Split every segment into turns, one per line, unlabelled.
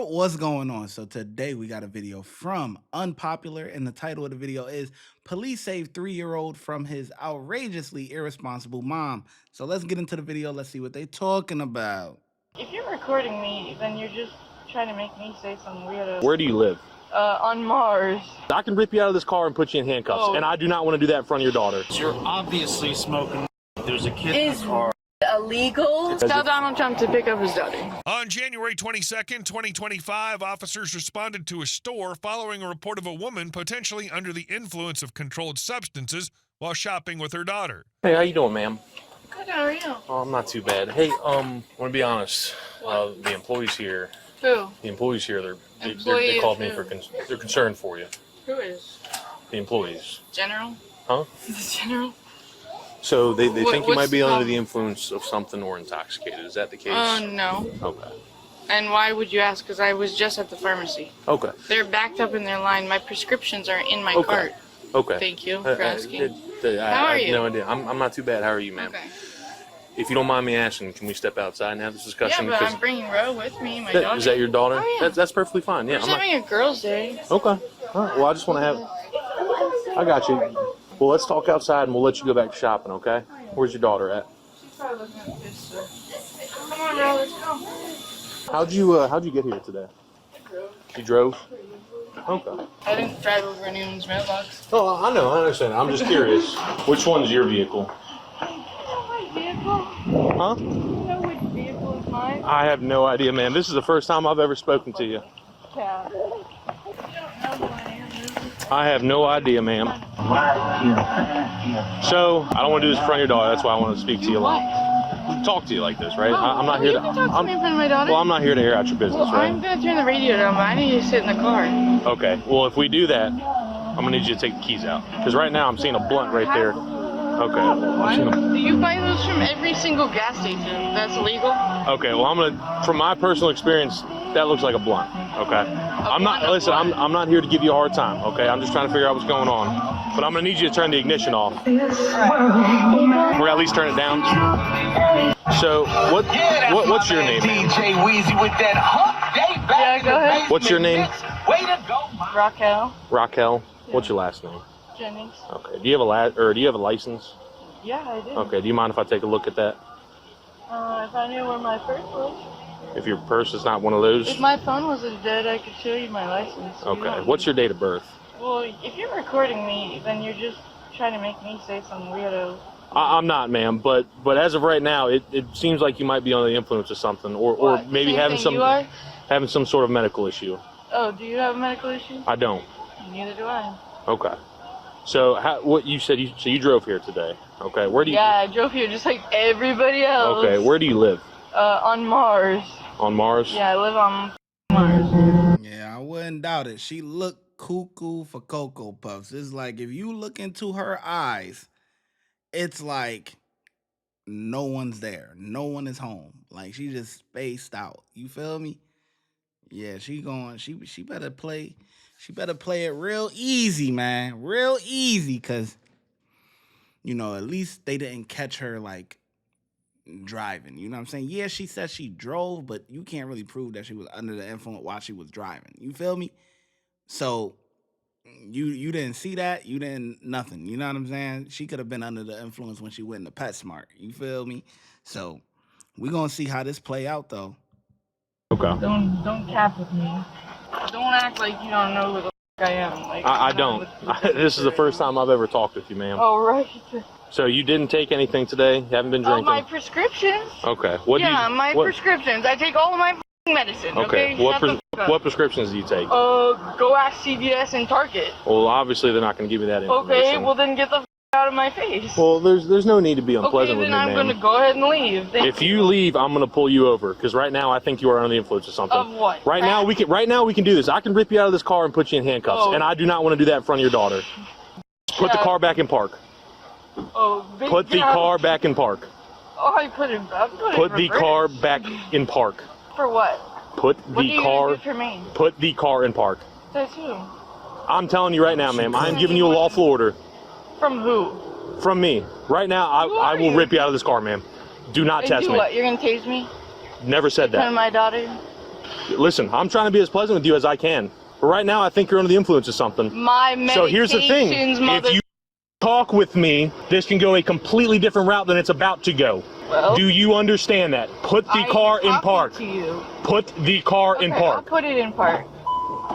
What's going on? So today we got a video from Unpopular, and the title of the video is Police Save 3-Year-Old from His Outrageously Irresponsible Mom. So let's get into the video. Let's see what they talking about.
If you're recording me, then you're just trying to make me say some weirdo.
Where do you live?
On Mars.
I can rip you out of this car and put you in handcuffs, and I do not want to do that in front of your daughter.
You're obviously smoking. There's a kid in the car.
Illegal? Tell Donald Trump to pick up his daughter.
On January 22nd, 2025, officers responded to a store following a report of a woman potentially under the influence of controlled substances while shopping with her daughter.
Hey, how you doing, ma'am?
Good, how are you?
Oh, I'm not too bad. Hey, I want to be honest. The employees here.
Who?
The employees here. They called me for. They're concerned for you.
Who is?
The employees.
General?
Huh?
The general?
So they think you might be under the influence of something or intoxicated. Is that the case?
No.
Okay.
And why would you ask? Because I was just at the pharmacy.
Okay.
They're backed up in their line. My prescriptions are in my cart.
Okay.
Thank you for asking.
How
are you?
No idea. I'm not too bad. How are you, ma'am?
Okay.
If you don't mind me asking, can we step outside and have this discussion?
Yeah, but I'm bringing Ro with me, my daughter.
Is that your daughter?
Oh, yeah.
That's perfectly fine. Yeah.
We're just having a girls' day.
Okay. All right. Well, I just want to have. I got you. Well, let's talk outside and we'll let you go back to shopping. Okay? Where's your daughter at?
She's probably looking at this stuff. Come on, Ro, let's go.
How'd you get here today? You drove? Okay.
I didn't drive over anyone's mailbox.
Oh, I know. I understand. I'm just curious. Which one's your vehicle?
My vehicle?
Huh?
You know which vehicle is mine?
I have no idea, man. This is the first time I've ever spoken to you.
Yeah. You don't know who I am, really?
I have no idea, ma'am. So, I don't want to do this in front of your daughter. That's why I want to speak to you alone. Talk to you like this, right? I'm not here to.
You can talk to me in front of my daughter.
Well, I'm not here to air out your business,
Well,
right?
I'm gonna turn the radio down, but I need you to sit in the car.
Okay. Well, if we do that, I'm gonna need you to take the keys out. Because right now I'm seeing a blunt right there. Okay. I'm seeing
Do you buy those from every single gas station? That's illegal?
Okay. Well, from my personal experience, that looks like a blunt. Okay. I'm not not here to give you a hard time. Okay. I'm just trying to figure out what's going on. But I'm gonna need you to turn the ignition off. Or at least turn it down. So what's your name, man?
Yeah, go ahead.
What's your name?
Raquel.
Raquel. What's your last name?
Jennings.
Okay. Do you have a license?
Yeah, I do.
Okay. Do you mind if I take a look at that?
If I knew where my purse was.
If your purse is not one of those?
If my phone wasn't dead, I could show you my license.
Okay. What's your date of birth?
Well, if you're recording me, then you're just trying to make me say some weirdo.
I'm not, ma'am, but as of right now, it seems like you might be under the influence of something, or maybe having some sort of medical issue.
Oh, do you have a medical issue?
I don't.
Neither do I.
Okay. So what you said? You drove here today. Okay. Where do you?
Yeah, I drove here just like everybody else.
Okay. Where do you live?
On Mars.
On Mars?
Yeah, I live on Mars.
Yeah, I wouldn't doubt it. She looked cuckoo for Cocoa Puffs. It's like if you look into her eyes, it's like no one's there. No one is home. Like she just spaced out. You feel me? Yeah, she better play. She better play it real easy, man. Real easy, cause at least they didn't catch her like driving. You know what I'm saying? Yeah, she said she drove, but you can't really prove that she was under the influence while she was driving. You feel me? So you didn't see that, you didn't nothing. You know what I'm saying? She could have been under the influence when she went into PetSmart. You feel me? So we're gonna see how this play out though.
Okay.
Don't cap with me. Don't act like you don't know who the f I am. Like
I don't. This is the first time I've ever talked with you, ma'am.
Oh, right.
So you didn't take anything today? You haven't been drinking?
My prescriptions.
Okay.
My prescriptions. I take all of my medicine. Okay.
What prescriptions do you take?
Go ask CVS and Target.
Well, obviously they're not going to give you that information.
Okay. Well, then get the f out of my face.
Well, there's no need to be unpleasant with me, ma'am.
Okay, then I'm going to go ahead and leave.
If you leave, I'm going to pull you over because right now I think you are under the influence of something.
Of what?
Right now we can do this. I can rip you out of this car and put you in handcuffs, and I do not want to do that in front of your daughter. Put the car back in park.
Oh,
put the car back in park.
Oh, I put it back.
Put the car back in park.
For what?
Put the car.
Do for me?
Put the car in park.
That's who?
I'm telling you right now, ma'am. I am giving you a lawful order.
From who?
From me. Right now, I will rip you out of this car, ma'am. Do not test me.
What? You're gonna tase me?
Never said
Turn
that.
my daughter.
Listen, I'm trying to be as pleasant with you as I can. But right now, I think you're under the influence of something.
My medications,
So here's the thing.
mother.
If you talk with me, this can go a completely different route than it's about to go.
Well,
Do you understand that? Put the car in park.
To you.
Put the car in
I'll
park.
put it in park.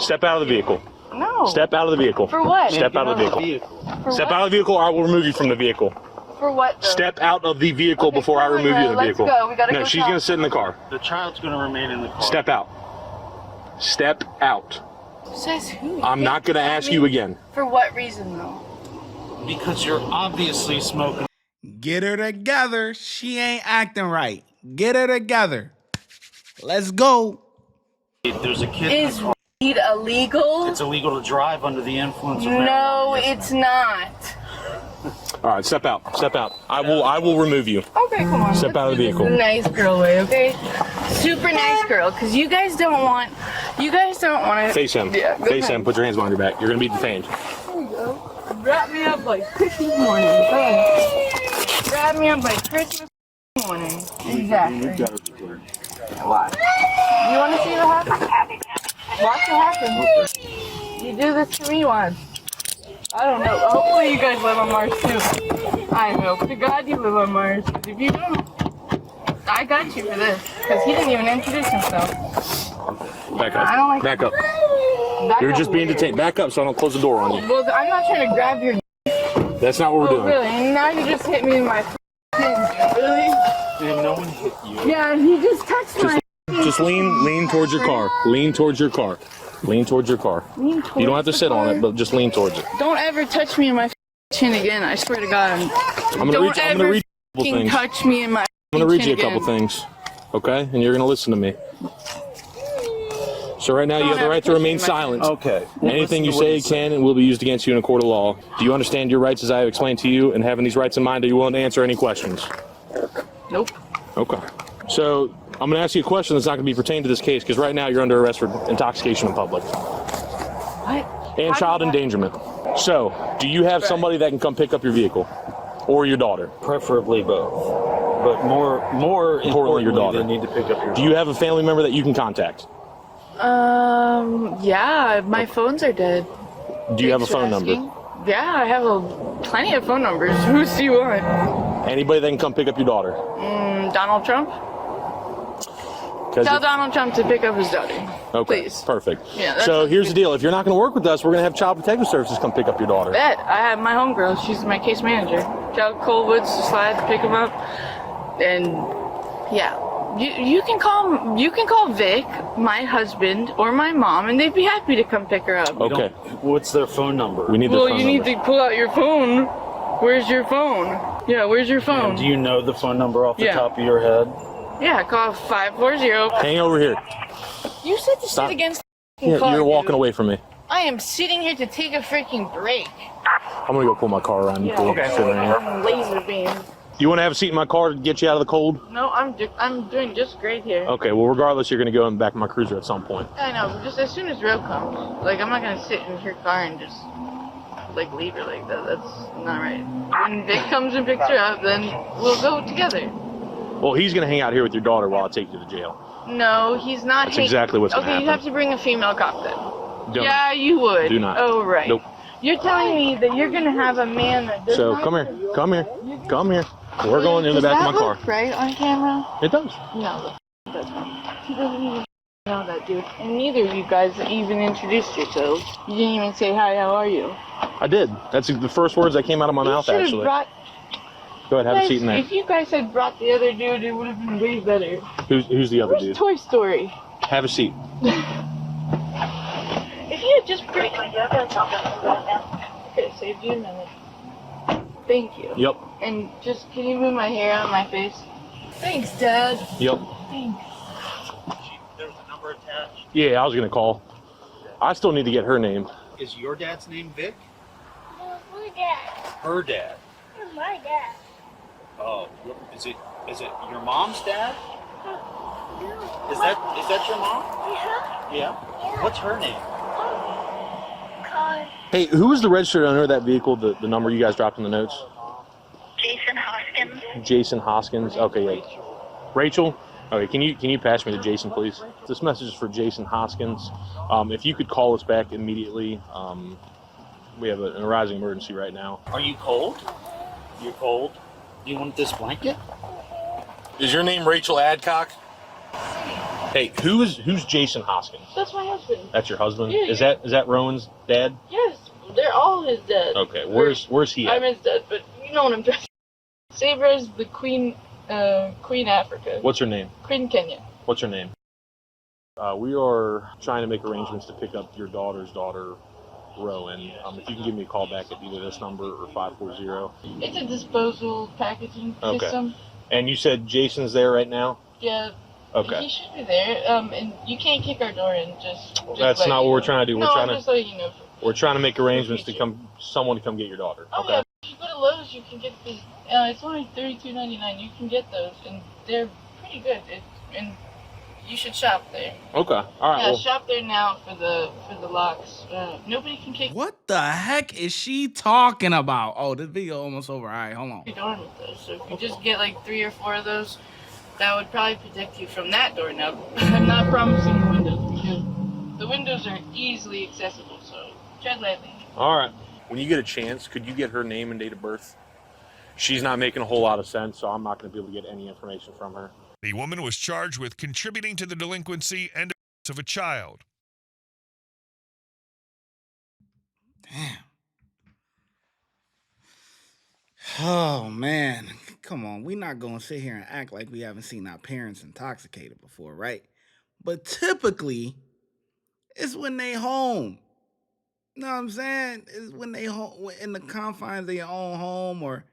Step out of the vehicle.
No.
Step out of the vehicle.
For what?
Step out of the vehicle. Step out of the vehicle or I will remove you from the vehicle.
For what, though?
Step out of the vehicle
Okay,
before I
come on,
remove you in the
let's
vehicle.
go. We gotta
No,
go
she's
talk.
going to sit in the car.
The child's going to remain in the car.
Step out. Step out.
Says who?
I'm not going to ask you again.
For what reason, though?
Because you're obviously smoking.
Get her together. She ain't acting right. Get her together. Let's go.
There's a kid.
Is weed illegal?
It's illegal to drive under the influence of
No,
marijuana. Yes,
it's
ma'am.
not.
All right, step out. Step out. I will remove you.
Okay, come on.
Step out of the vehicle.
Nice girl way, okay? Super nice girl, because you guys don't want to.
Face him.
Yeah, go
Face
ahead.
him. Put your hands behind your back. You're going to be detained.
There you go. Wrap me up like Christmas morning. Go ahead. Wrap me up like Christmas morning. Exactly.
Why?
You want to see what happens? Watch what happens. You do this to me once. I don't know. Hopefully you guys live on Mars too. I hope to God you live on Mars. Because if you don't, I got you for this. Because he didn't even introduce himself.
Back up.
I don't like
Back up.
That
You're
got
just being
weird.
detained. Back up so I don't close the door on you.
Well, I'm not trying to grab your.
That's not what we're doing.
Really? And now you just hit me in my. Really?
And no one hit you.
Yeah, he just touched my.
Just lean towards your car. Lean towards your car. Lean towards your car.
Lean towards
You don't have to
the
sit on
car.
it, but just lean towards it.
Don't ever touch me in my chin again. I swear to God.
I'm gonna read you a couple
fucking
things.
touch me in my.
I'm gonna read you a
chin
couple
again.
things, okay? And you're gonna listen to me. So right now you have the right to remain silent.
Okay.
Anything you say can and will be used against you in a court of law. Do you understand your rights as I have explained to you? And having these rights in mind, are you willing to answer any questions?
Nope.
Okay. So I'm going to ask you a question that's not going to be pertained to this case because right now you're under arrest for intoxication in public
What?
and child endangerment. So, do you have somebody that can come pick up your vehicle or your daughter?
Preferably both. But more importantly,
your daughter.
they need to pick up your
Do you have a family member that you can contact?
Yeah, my phones are dead.
Do you have a
Thanks for
phone number?
asking. Yeah, I have plenty of phone numbers. Who do you want?
Anybody that can come pick up your daughter?
Donald Trump?
'Cause
Tell
if-
Donald Trump to pick up his daughter.
Okay,
Please.
perfect.
Yeah, that
So
sounds
here's
good.
the deal. If you're not going to work with us, we're going to have Child Protective Services come pick up your daughter.
Bet. I have my homegirl. She's my case manager. Tell Colwood's to slide to pick him up. And yeah. You can call Vic, my husband, or my mom, and they'd be happy to come pick her up.
Okay.
What's their phone number?
We need their
Well,
phone
you
number.
need to pull out your phone. Where's your phone? Yeah, where's your phone?
And do you know the phone number off the
Yeah.
top of your head?
Yeah, call 540.
Hang over here.
You said to
Stop.
sit against the
Yeah,
car,
you're walking
dude.
away from me.
I am sitting here to take a freaking break.
I'm going to go pull my car around. You pull up, sit right here.
I'm laser beam.
You want to have a seat in my car to get you out of the cold?
No, I'm doing just great here.
Okay, well, regardless, you're going to go in the back of my cruiser at some point.
I know, but just as soon as Ro comes, like I'm not gonna sit in her car and just like leave her like that. That's not right. When Vic comes and picks her up, then we'll go together.
Well, he's going to hang out here with your daughter while I take you to jail.
No, he's not.
That's exactly what's gonna
Okay, you
happen.
have to bring a female cop then.
Don't-
Yeah, you would.
Do not.
Oh, right.
Nope.
You're telling me that you're gonna have a man that does
So
not...
come here. Come here. Come here. We're going in the back of my car.
Does that look right on camera?
It does.
No, it doesn't. He doesn't even know that dude. And neither of you guys even introduced yourselves. You didn't even say, hi, how are you?
I did. That's the first words that came out of my mouth,
You should have
actually.
brought...
Go ahead, have a
Guys,
seat in there.
if you guys had brought the other dude, it would have been way better.
Who's the other
Where's
dude?
Toy Story?
Have a seat.
If you had just... Okay, saved you a minute. Thank you.
Yep.
And just, can you move my hair out of my face? Thanks, Dad.
Yep.
Thanks.
There's a number attached.
Yeah, I was going to call. I still need to get her name.
Is your dad's name Vic?
No, my dad.
Her dad.
My dad.
Oh, is it your mom's dad?
No.
Is that your mom?
Yeah.
Yeah. What's her name?
God.
Hey, who was the registered owner of that vehicle, the number you guys dropped in the notes?
Jason Hoskins.
Jason Hoskins. Okay, yeah. Rachel, Okay, can you pass me to Jason, please? This message is for Jason Hoskins. If you could call us back immediately. We have an arising emergency right now.
Are you cold? You're cold? Do you want this blanket?
Is your name Rachel Adcock? Hey, who's Jason Hoskins?
That's my husband.
That's your husband?
Yeah,
is that Rowan's dad?
Yes, they're all his dad.
Okay, where's he at?
I'm his dad, but you know what I'm trying to say. Sabra's the Queen Africa.
What's her name?
Queen Kenya.
What's her name? We are trying to make arrangements to pick up your daughter's daughter, Rowan. If you can give me a call back at either this number or 540.
It's a disposal packaging system.
And you said Jason's there right now?
Yeah.
Okay.
He should be there. And you can't kick our door in. Just
that's not what we're trying to do.
No, just so you know.
We're trying to make arrangements to someone to come get your daughter.
Oh
Okay.
yeah. If you go to Lowe's, you can get this. It's only $32.99. You can get those, and they're pretty good. And you should shop there.
Okay. All right.
Yeah,
well,
shop there now for the locks. Nobody can kick
What the heck is she talking about? Oh, this video almost over. All right, hold on.
your door with those. So if you just get like 3 or 4 of those, that would probably protect you from that door. Now, I'm not promising the windows because the windows are easily accessible. So tread lightly.
all right. When you get a chance, could you get her name and date of birth? She's not making a whole lot of sense, so I'm not going to be able to get any information from her.
The woman was charged with contributing to the delinquency and abuse of a child.
Damn. Oh man, come on. We're not gonna sit here and act like we haven't seen our parents intoxicated before, right? But typically, it's when they home. You know what I'm saying? It's when they home in the confines of your own home, or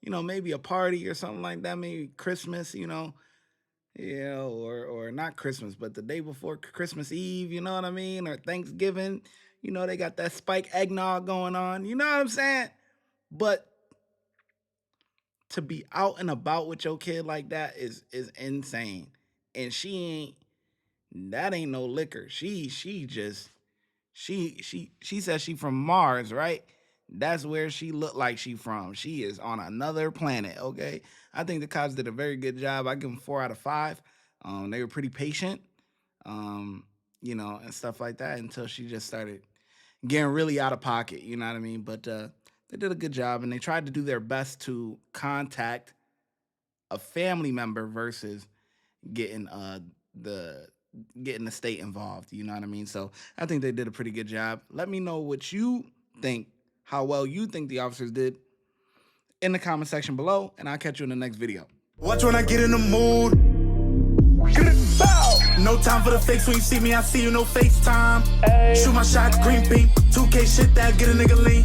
maybe a party or something like that. Maybe Christmas, yeah, or not Christmas, but the day before Christmas Eve. You know what I mean? Or Thanksgiving. They got that spike eggnog going on. You know what I'm saying? But to be out and about with your kid like that is insane. And that ain't no liquor. She says she from Mars, right? That's where she looked like she from. She is on another planet, okay? I think the cops did a very good job. I give them 4 out of 5. They were pretty patient, and stuff like that until she just started getting really out of pocket, you know what I mean? But they did a good job, and they tried to do their best to contact a family member versus getting the state involved, you know what I mean? So I think they did a pretty good job. Let me know what you think, how well you think the officers did in the comment section below, and I'll catch you in the next video.
Watch when I get in the mood. No time for the fakes. When you see me, I see you, no FaceTime. Shoot my shot, green beam, 2K shit that get a nigga lean.